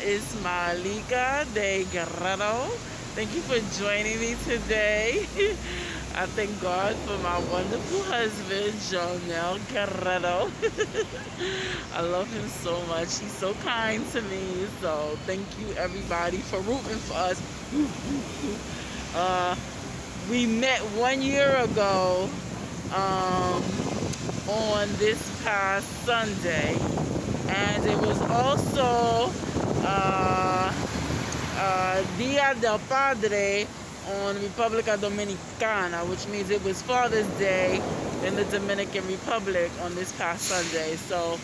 is Malika de Guerrero. Thank you for joining me today. I thank God for my wonderful husband, Jonel Guerrero. I love him so much. He's so kind to me. So thank you everybody for rooting for us. Uh, we met 1 year ago on this past Sunday, and it was also Dia del Padre on República Dominicana, which means it was Father's Day in the Dominican Republic on this past Sunday. So,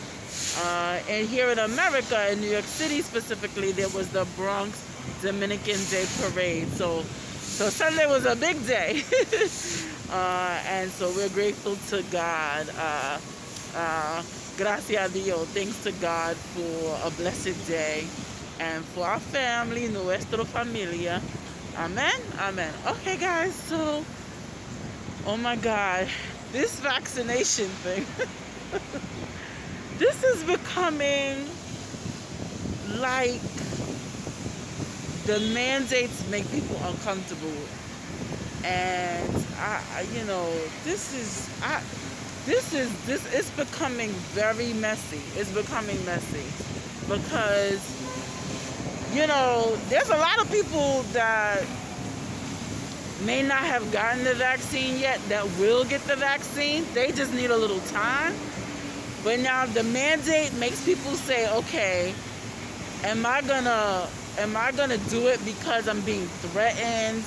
and here in America, in New York City specifically, there was the Bronx Dominican Day Parade. So Sunday was a big day. And so we're grateful to God. Gracias a Dios. Thanks to God for a blessed day and for our family, nuestra familia. Amen. Amen. Okay, guys. So, oh my God, this vaccination thing. This is becoming like the mandates make people uncomfortable. And it's becoming very messy. It's becoming messy because, there's a lot of people that may not have gotten the vaccine yet that will get the vaccine. They just need a little time. But now the mandate makes people say, okay, am I gonna do it because I'm being threatened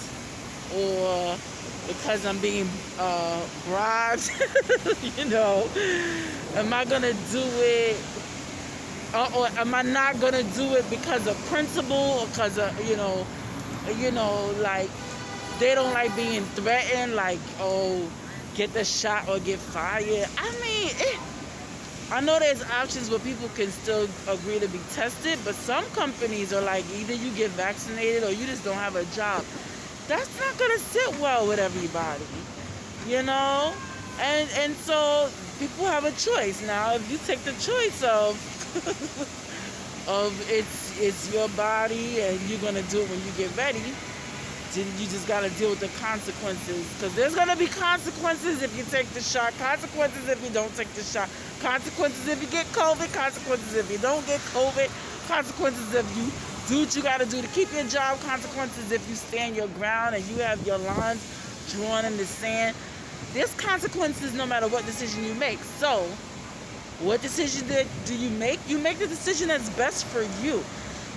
or because I'm being bribed? Am I gonna do it or am I not gonna do it because of principle or because of like they don't like being threatened, like, oh, get the shot or get fired? I know there's options where people can still agree to be tested, but some companies are like, either you get vaccinated or you just don't have a job. That's not gonna sit well with everybody, and so people have a choice. Now, if you take the choice of it's your body and you're gonna do it when you get ready, then you just gotta deal with the consequences, because there's gonna be consequences if you take the shot, consequences if you don't take the shot, consequences if you get COVID, consequences if you don't get COVID, consequences if you do what you gotta do to keep your job, consequences if you stand your ground and you have your lines drawn in the sand. There's consequences no matter what decision you make. So, what decision do you make? You make the decision that's best for you.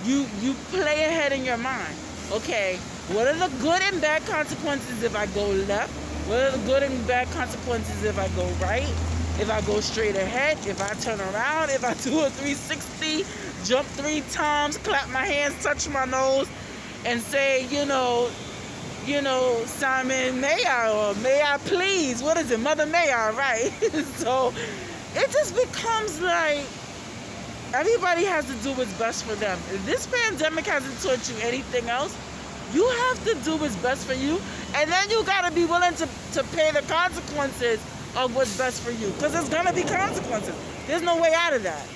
You play ahead in your mind. Okay, what are the good and bad consequences if I go left? What are the good and bad consequences if I go right? If I go straight ahead? If I turn around? If I do a 360, jump 3 times, clap my hands, touch my nose, and say, Simon, may I, or may I please? What is it? Mother, may I, right? So it just becomes like everybody has to do what's best for them. If this pandemic hasn't taught you anything else, you have to do what's best for you, and then you got to be willing to pay the consequences of what's best for you, because there's going to be consequences. There's no way out of that.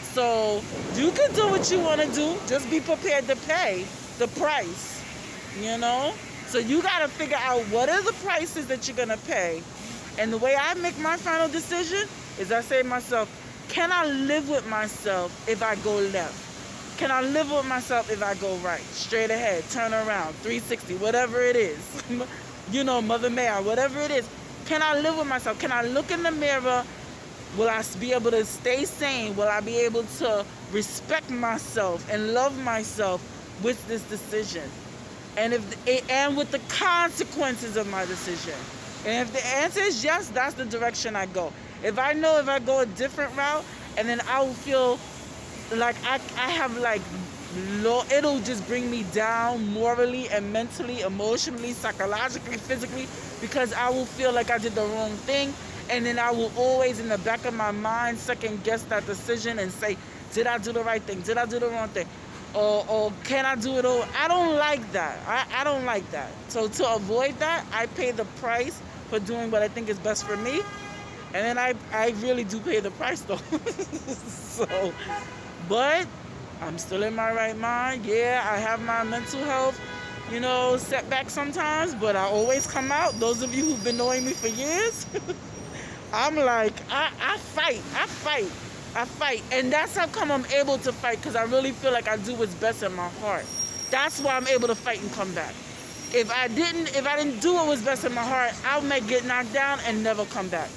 So you can do what you want to do. Just be prepared to pay the price, So you got to figure out what are the prices that you're going to pay. And the way I make my final decision is I say to myself, can I live with myself if I go left? Can I live with myself if I go right? Straight ahead, turn around, 360, whatever it is. Mother Mary, whatever it is. Can I live with myself? Can I look in the mirror? Will I be able to stay sane? Will I be able to respect myself and love myself with this decision? And with the consequences of my decision. And if the answer is yes, that's the direction I go. If I know if I go a different route, and then I will feel like I have it'll just bring me down morally and mentally, emotionally, psychologically, physically, because I will feel like I did the wrong thing. And then I will always in the back of my mind second guess that decision and say, did I do the right thing? Did I do the wrong thing? Or can I do it all? I don't like that. I don't like that. So to avoid that, I pay the price for doing what I think is best for me. And then I really do pay the price though. But I'm still in my right mind. Yeah, I have my mental health, setback sometimes, but I always come out. Those of you who've been knowing me for years, I'm like, I fight, I fight, I fight. And that's how come I'm able to fight, because I really feel like I do what's best in my heart. That's why I'm able to fight and come back. If I didn't do what was best in my heart, I might get knocked down and never come back.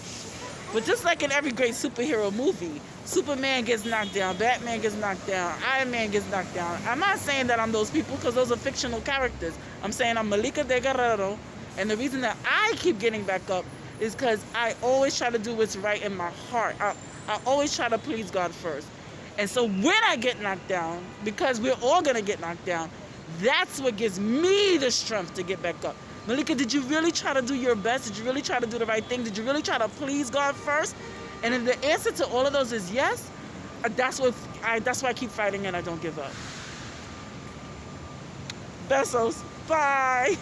But just like in every great superhero movie, Superman gets knocked down, Batman gets knocked down, Iron Man gets knocked down. I'm not saying that I'm those people, because those are fictional characters. I'm saying I'm Malika de Guerrero, and the reason that I keep getting back up is because I always try to do what's right in my heart. I always try to please God first. And so when I get knocked down, because we're all going to get knocked down, that's what gives me the strength to get back up. Malika, did you really try to do your best? Did you really try to do the right thing? Did you really try to please God first? And if the answer to all of those is yes, that's why I keep fighting and I don't give up. Besos. Bye.